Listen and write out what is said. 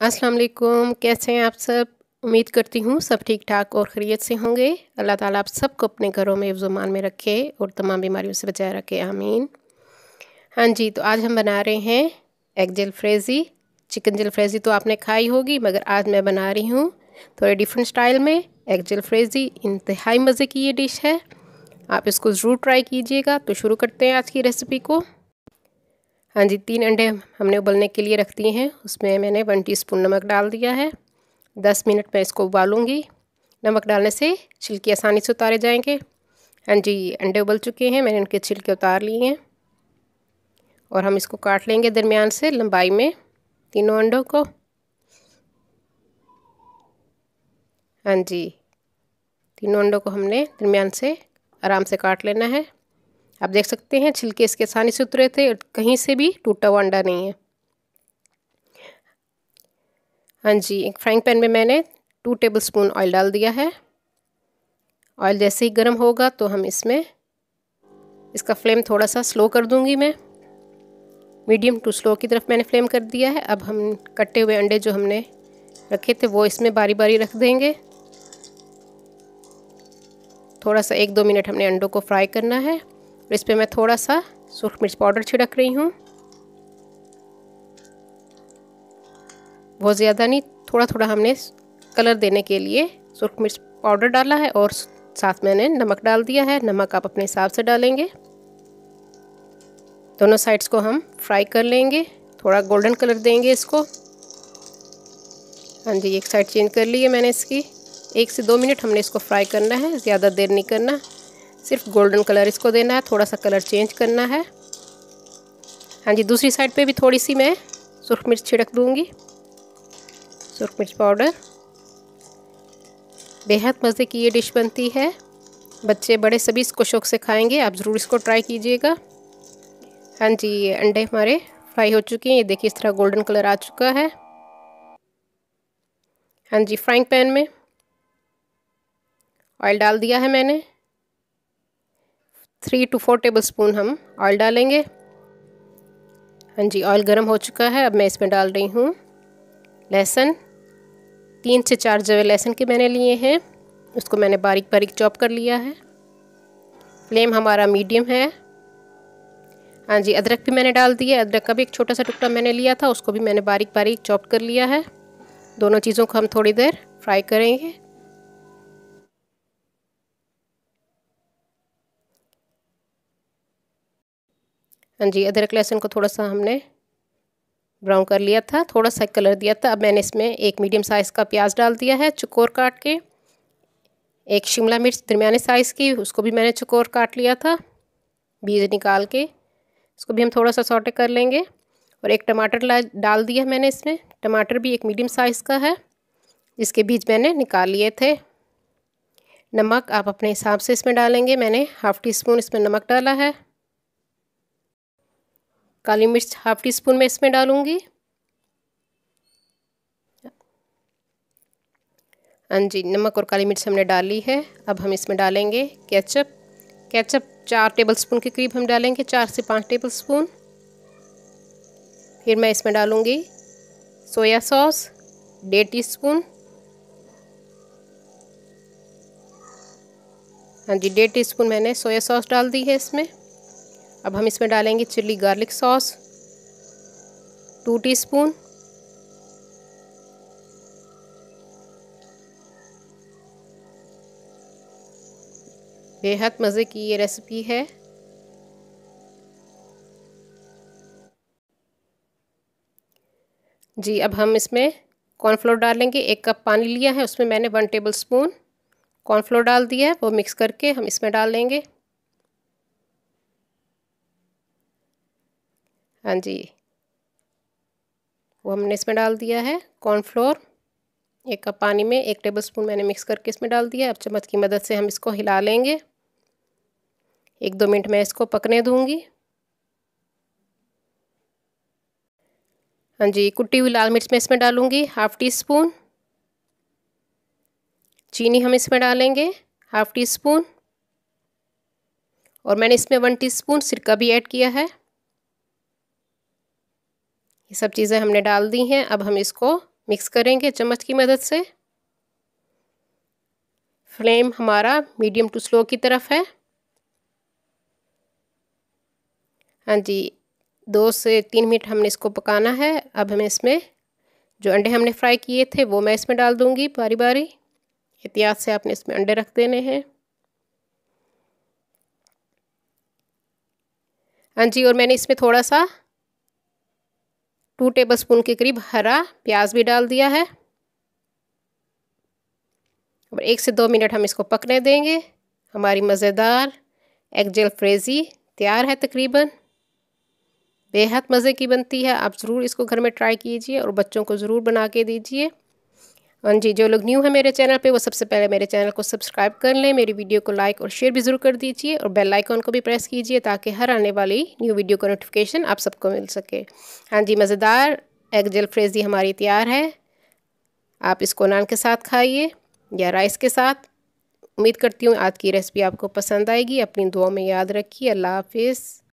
अस्सलाम वालेकुम, कैसे हैं आप सब। उम्मीद करती हूँ सब ठीक ठाक और खैरियत से होंगे। अल्लाह ताला आप सबको अपने घरों में हिफ्ज़-ओ-मान में रखे और तमाम बीमारियों से बचाए रखे, आमीन। हाँ जी, तो आज हम बना रहे हैं एग जलफ्रेज़ी। चिकन जलफ्रेज़ी तो आपने खाई होगी, मगर आज मैं बना रही हूँ थोड़े डिफरेंट स्टाइल में एग जलफ्रेज़ी। इंतहाई मज़े की ये डिश है, आप इसको ज़रूर ट्राई कीजिएगा। तो शुरू करते हैं आज की रेसिपी को। हाँ जी, 3 अंडे हमने उबलने के लिए रख दिए हैं। उसमें मैंने 1 टीस्पून नमक डाल दिया है। 10 मिनट में इसको उबालूंगी। नमक डालने से छिलके आसानी से उतारे जाएंगे। हाँ जी, अंडे उबल चुके हैं, मैंने उनके छिलके उतार लिए हैं और हम इसको काट लेंगे दरमियान से लंबाई में, तीनों अंडों को। हाँ जी, तीनों अंडों को हमने दरमियान से आराम से काट लेना है। आप देख सकते हैं छिलके इसके आसानी से उतरे थे और कहीं से भी टूटा हुआ अंडा नहीं है। हाँ जी, एक फ्राइंग पैन में मैंने 2 टेबलस्पून ऑयल डाल दिया है। ऑयल जैसे ही गर्म होगा तो हम इसमें इसका फ्लेम थोड़ा सा स्लो कर दूंगी मैं। मीडियम टू स्लो की तरफ मैंने फ्लेम कर दिया है। अब हम कटे हुए अंडे जो हमने रखे थे वो इसमें बारी बारी रख देंगे। थोड़ा सा 1-2 मिनट हमने अंडों को फ्राई करना है और इस पर मैं थोड़ा सा सूरख मिर्च पाउडर छिड़क रही हूँ। बहुत ज़्यादा नहीं, थोड़ा थोड़ा हमने कलर देने के लिए सूरख मिर्च पाउडर डाला है और साथ मैंने नमक डाल दिया है। नमक आप अपने हिसाब से डालेंगे। दोनों साइड्स को हम फ्राई कर लेंगे, थोड़ा गोल्डन कलर देंगे इसको। हाँ जी, एक साइड चेंज कर ली है मैंने इसकी। 1 से 2 मिनट हमने इसको फ्राई करना है, ज़्यादा देर नहीं करना, सिर्फ गोल्डन कलर इसको देना है, थोड़ा सा कलर चेंज करना है। हाँ जी, दूसरी साइड पे भी थोड़ी सी मैं सुरख मिर्च छिड़क दूँगी, सुरख मिर्च पाउडर। बेहद मज़े की ये डिश बनती है, बच्चे बड़े सभी इसको शौक़ से खाएंगे। आप ज़रूर इसको ट्राई कीजिएगा। हाँ जी, ये अंडे हमारे फ्राई हो चुके हैं, ये देखिए इस तरह गोल्डन कलर आ चुका है। हाँ जी, फ्राइंग पैन में ऑयल डाल दिया है मैंने। 3 to 4 टेबलस्पून हम ऑयल डालेंगे। हाँ जी, ऑयल गर्म हो चुका है। अब मैं इसमें डाल रही हूँ लहसुन। 3 से 4 जवे लहसुन के मैंने लिए हैं, उसको मैंने बारीक बारीक चॉप कर लिया है। फ्लेम हमारा मीडियम है। हाँ जी, अदरक भी मैंने डाल दिया। अदरक का भी एक छोटा सा टुकड़ा मैंने लिया था, उसको भी मैंने बारीक बारीक चॉप कर लिया है। दोनों चीज़ों को हम थोड़ी देर फ्राई करेंगे। हाँ जी, अदरक लहसुन को थोड़ा सा हमने ब्राउन कर लिया था, थोड़ा सा कलर दिया था। अब मैंने इसमें एक मीडियम साइज़ का प्याज डाल दिया है चौकोर काट के। एक शिमला मिर्च दरमियाने साइज़ की, उसको भी मैंने चौकोर काट लिया था, बीज निकाल के। इसको भी हम थोड़ा सा सौटे कर लेंगे। और एक टमाटर डाल दिया मैंने इसमें। टमाटर भी एक मीडियम साइज़ का है, जिसके बीज मैंने निकाल लिए थे। नमक आप अपने हिसाब से इसमें डालेंगे। मैंने 1/2 टीस्पून इसमें नमक डाला है। काली मिर्च 1/2 टीस्पून में इसमें डालूंगी। हाँ जी, नमक और काली मिर्च हमने डाली है। अब हम इसमें डालेंगे केचप। केचप 4 टेबलस्पून के करीब हम डालेंगे, 4 से 5 टेबलस्पून। फिर मैं इसमें डालूंगी सोया सॉस 1.5 टीस्पून। हाँ जी, 1.5 टीस्पून मैंने सोया सॉस डाल दी है इसमें। अब हम इसमें डालेंगे चिली गार्लिक सॉस 2 टीस्पून। बेहद मज़े की ये रेसिपी है। जी, अब हम इसमें कॉर्नफ्लोर डालेंगे। 1 कप पानी लिया है, उसमें मैंने 1 टेबलस्पून कॉर्नफ्लोर डाल दिया है। वो मिक्स करके हम इसमें डाल देंगे। हाँ जी, वो हमने इसमें डाल दिया है कॉर्नफ्लोर। 1 कप पानी में 1 टेबलस्पून मैंने मिक्स करके इसमें डाल दिया। अब चम्मच की मदद से हम इसको हिला लेंगे। 1-2 मिनट मैं इसको पकने दूंगी। हाँ जी, कुटी हुई लाल मिर्च मैं इसमें डालूंगी 1/2 टीस्पून। चीनी हम इसमें डालेंगे 1/2 टीस्पून। और मैंने इसमें 1 टीस्पून सिरका भी ऐड किया है। ये सब चीज़ें हमने डाल दी हैं। अब हम इसको मिक्स करेंगे चम्मच की मदद से। फ्लेम हमारा मीडियम टू स्लो की तरफ है। हाँ जी, 2 से 3 मिनट हमने इसको पकाना है। अब हमें इसमें जो अंडे हमने फ्राई किए थे वो मैं इसमें डाल दूँगी बारी बारी। एहतियात से आपने इसमें अंडे रख देने हैं। हाँ जी, और मैंने इसमें थोड़ा सा 2 टेबलस्पून के करीब हरा प्याज भी डाल दिया है। और 1 से 2 मिनट हम इसको पकने देंगे। हमारी मज़ेदार एग जलफ्रेज़ी तैयार है तकरीबन। बेहद मज़े की बनती है, आप ज़रूर इसको घर में ट्राई कीजिए और बच्चों को ज़रूर बना के दीजिए। हाँ जी, जो लोग न्यू है मेरे चैनल पे वो सबसे पहले मेरे चैनल को सब्सक्राइब कर लें, मेरी वीडियो को लाइक और शेयर भी ज़रूर कर दीजिए और बेल आइकॉन को भी प्रेस कीजिए ताकि हर आने वाली न्यू वीडियो का नोटिफिकेशन आप सबको मिल सके। हाँ जी, मज़ेदार एग जलफ्रेज़ी हमारी तैयार है। आप इसको नान के साथ खाइए या राइस के साथ। उम्मीद करती हूँ आज की रेसिपी आपको पसंद आएगी। अपनी दुआओं में याद रखिए। अल्लाह हाफिज़।